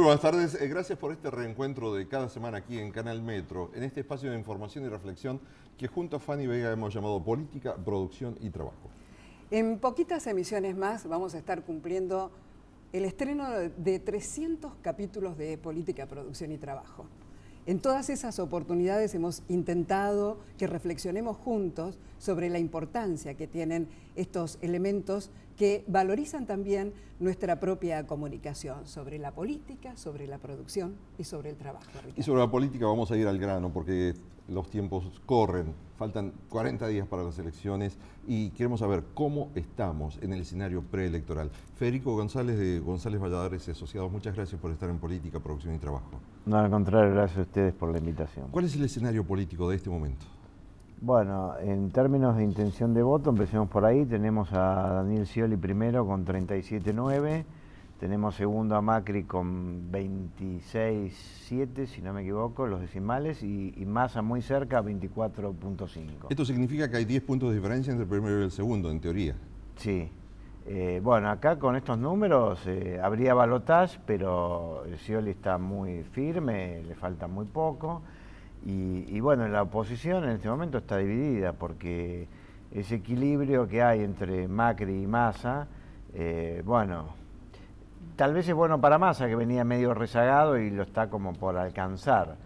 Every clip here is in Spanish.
buenas tardes. Gracias por este reencuentro de cada semana aquí en Canal Metro, en este espacio de información y reflexión que junto a Fanny Vega hemos llamado Política, Producción y Trabajo. En poquitas emisiones más vamos a estar cumpliendo el estreno de 300 capítulos de Política, Producción y Trabajo. En todas esas oportunidades hemos intentado que reflexionemos juntos sobre la importancia que tienen estos elementos que valorizan también nuestra propia comunicación, sobre la política, sobre la producción y sobre el trabajo. Ricardo. Y sobre la política vamos a ir al grano porque los tiempos corren, faltan 40 días para las elecciones y queremos saber cómo estamos en el escenario preelectoral. Federico González de González Valladares y Asociados, muchas gracias por estar en Política, Producción y Trabajo. No, al contrario, gracias a ustedes por la invitación. ¿Cuál es el escenario político de este momento? Bueno, en términos de intención de voto, empecemos por ahí. Tenemos a Daniel Scioli primero con 37,9. Tenemos segundo a Macri con 26,7, si no me equivoco, los decimales, y Massa muy cerca, 24,5. Esto significa que hay 10 puntos de diferencia entre el primero y el segundo, en teoría. Sí. Bueno, acá con estos números habría balotaje, pero Scioli está muy firme, le falta muy poco. Y bueno, la oposición en este momento está dividida porque ese equilibrio que hay entre Macri y Massa, bueno, tal vez es bueno para Massa, que venía medio rezagado y lo está como por alcanzar,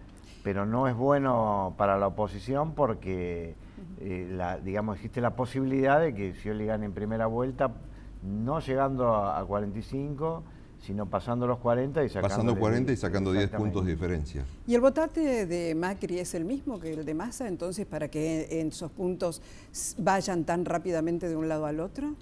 pero no es bueno para la oposición porque, digamos, existe la posibilidad de que Scioli gane en primera vuelta, no llegando a 45, sino pasando los 40 y sacando... Pasando 40 y sacando 10 puntos de diferencia. ¿Y el votante de Macri es el mismo que el de Massa, entonces, para que en esos puntos vayan tan rápidamente de un lado al otro?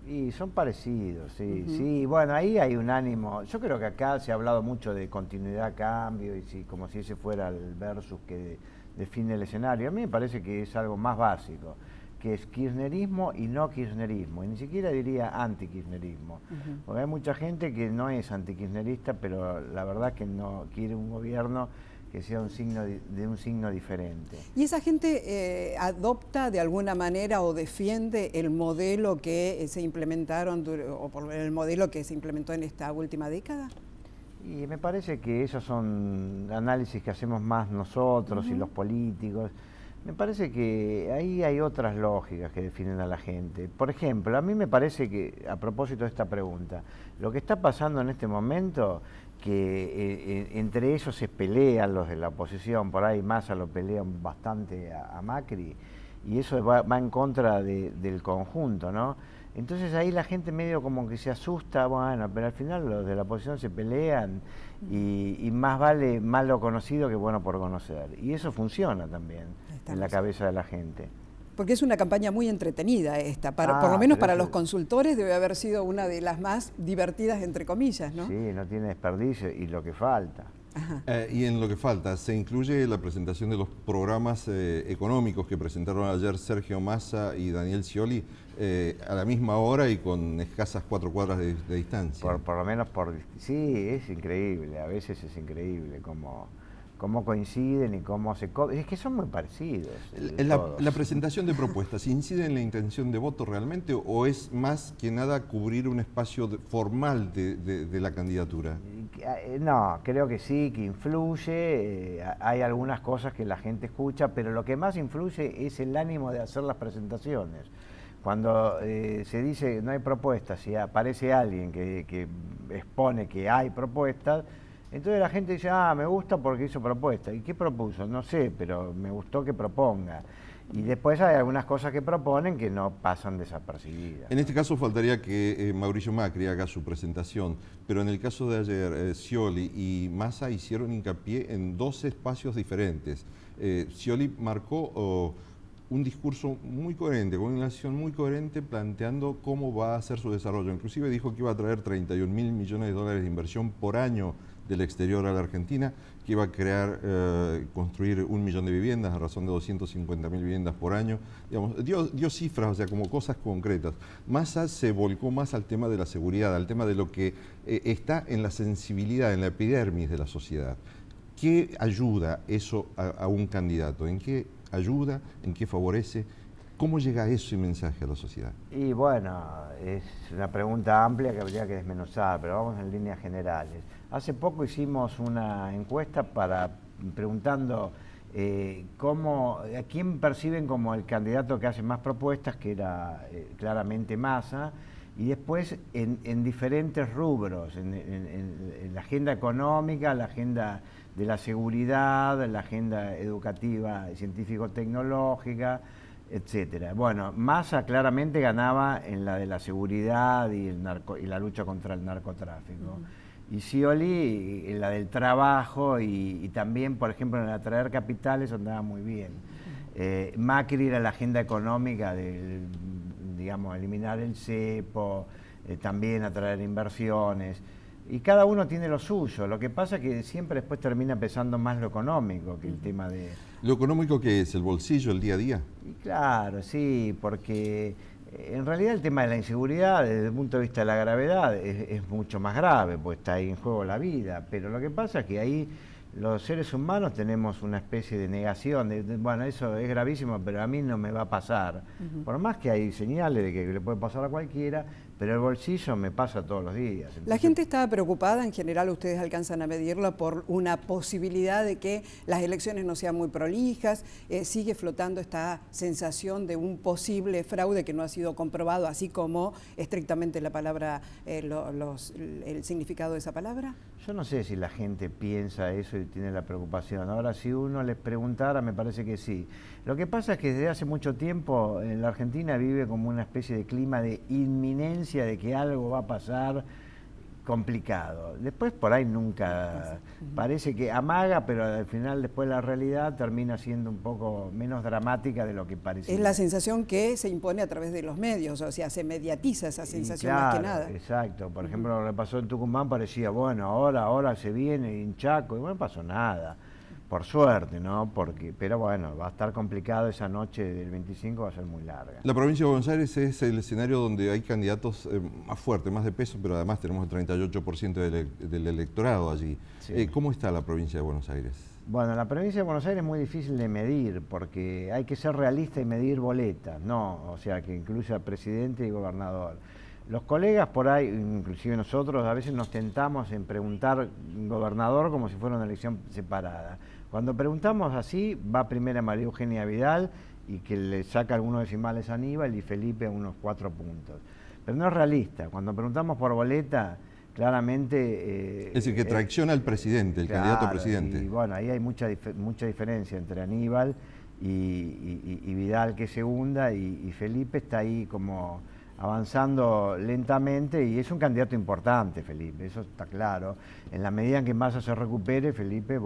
Y son parecidos, sí, sí. Bueno, ahí hay un ánimo. Yo creo que acá se ha hablado mucho de continuidad, cambio, y como si ese fuera el versus que define el escenario. A mí me parece que es algo más básico, que es kirchnerismo y no kirchnerismo, y ni siquiera diría anti-kirchnerismo, porque hay mucha gente que no es anti-kirchnerista, pero la verdad es que no quiere un gobierno que sea un signo de un signo diferente. ¿Y esa gente adopta de alguna manera o defiende el modelo que se implementaron, o por el modelo que se implementó en esta última década? Y me parece que esos son análisis que hacemos más nosotros y los políticos. Me parece que ahí hay otras lógicas que definen a la gente. Por ejemplo, a mí me parece que, a propósito de esta pregunta, lo que está pasando en este momento, que entre ellos se pelean los de la oposición, por ahí Massa lo pelean bastante a Macri, y eso va en contra del conjunto, ¿no? Entonces ahí la gente medio como que se asusta, bueno, pero al final los de la oposición se pelean y más vale malo conocido que bueno por conocer. Y eso funciona también en la cabeza de la gente. Porque es una campaña muy entretenida esta, por lo menos para los consultores debe haber sido una de las más divertidas, entre comillas, ¿no? Sí, no tiene desperdicio y lo que falta. Y en lo que falta, se incluye la presentación de los programas económicos que presentaron ayer Sergio Massa y Daniel Scioli a la misma hora y con escasas 4 cuadras de distancia. Por lo menos sí, es increíble, a veces es increíble cómo coinciden y cómo se... Es que son muy parecidos. La presentación de propuestas, ¿incide en la intención de voto realmente o es más que nada cubrir un espacio formal de la candidatura? No, creo que sí, que influye, hay algunas cosas que la gente escucha, pero lo que más influye es el ánimo de hacer las presentaciones. Cuando se dice no hay propuestas, si aparece alguien que expone que hay propuestas, entonces la gente dice, me gusta porque hizo propuesta. ¿Y qué propuso? No sé, pero me gustó que proponga. Y después hay algunas cosas que proponen que no pasan desapercibidas. En este caso faltaría que Mauricio Macri haga su presentación, pero en el caso de ayer, Scioli y Massa hicieron hincapié en 2 espacios diferentes. Scioli marcó un discurso muy coherente, con una acción muy coherente planteando cómo va a ser su desarrollo. Inclusive dijo que iba a traer 31.000 millones de dólares de inversión por año del exterior a la Argentina, que iba a construir 1 millón de viviendas a razón de 250.000 viviendas por año. Digamos, dio cifras, o sea, como cosas concretas. Massa se volcó más al tema de la seguridad, al tema de lo que está en la sensibilidad, en la epidermis de la sociedad. ¿Qué ayuda eso a un candidato? ¿En qué ayuda? ¿En qué favorece? ¿Cómo llega ese mensaje a la sociedad? Y bueno, es una pregunta amplia que habría que desmenuzar, pero vamos en líneas generales. Hace poco hicimos una encuesta preguntando a quién perciben como el candidato que hace más propuestas, que era claramente Massa, y después en diferentes rubros, en la agenda económica, la agenda de la seguridad, la agenda educativa, científico-tecnológica, etcétera. Bueno, Massa claramente ganaba en la de la seguridad y la lucha contra el narcotráfico. Y Scioli en la del trabajo y también, por ejemplo, en el atraer capitales andaba muy bien. Macri era la agenda económica de, digamos, eliminar el cepo, también atraer inversiones. Y cada uno tiene lo suyo. Lo que pasa es que siempre después termina pesando más lo económico que el tema de... ¿Lo económico qué es? ¿El bolsillo, el día a día? Y claro, sí, porque en realidad el tema de la inseguridad, desde el punto de vista de la gravedad, es mucho más grave, pues está ahí en juego la vida. Pero lo que pasa es que ahí los seres humanos tenemos una especie de negación, bueno, eso es gravísimo, pero a mí no me va a pasar. Por más que hay señales de que le puede pasar a cualquiera, pero el bolsillo me pasa todos los días. Entonces, la gente estaba preocupada, en general ustedes alcanzan a medirlo, por una posibilidad de que las elecciones no sean muy prolijas, sigue flotando esta sensación de un posible fraude que no ha sido comprobado, así como estrictamente la palabra, el significado de esa palabra. Yo no sé si la gente piensa eso y tiene la preocupación. Ahora, si uno les preguntara, me parece que sí. Lo que pasa es que desde hace mucho tiempo en la Argentina vive como una especie de clima de inminencia de que algo va a pasar complicado. Después por ahí nunca, parece que amaga, pero al final después la realidad termina siendo un poco menos dramática de lo que parecía. Es la sensación que se impone a través de los medios, o sea, se mediatiza esa sensación claro, más que nada. Exacto, por ejemplo, lo que pasó en Tucumán parecía, bueno, ahora se viene en Chaco, y bueno, no pasó nada. Por suerte, ¿no? Pero bueno, va a estar complicado esa noche del 25, va a ser muy larga. La provincia de Buenos Aires es el escenario donde hay candidatos más fuertes, más de peso, pero además tenemos el 38% del electorado allí. Sí. ¿Cómo está la provincia de Buenos Aires? Bueno, la provincia de Buenos Aires es muy difícil de medir porque hay que ser realista y medir boletas, ¿no? O sea, que incluya presidente y gobernador. Los colegas por ahí, inclusive nosotros, a veces nos tentamos en preguntar gobernador como si fuera una elección separada. Cuando preguntamos así, va primero María Eugenia Vidal y que le saca algunos decimales a Aníbal y Felipe unos 4 puntos. Pero no es realista. Cuando preguntamos por boleta, claramente... es decir, que tracciona al presidente, el candidato a presidente. Y bueno, ahí hay mucha diferencia entre Aníbal y Vidal, que es segunda, y Felipe está ahí como avanzando lentamente, y es un candidato importante, Felipe, eso está claro. En la medida en que Massa se recupere, Felipe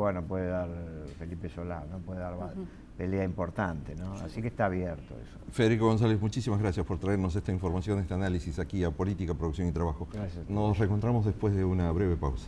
Solá, ¿no? Puede dar pelea importante, ¿no? Así que está abierto eso. Federico González, muchísimas gracias por traernos esta información, este análisis aquí a Política, Producción y Trabajo. Gracias. Nos reencontramos después de una breve pausa.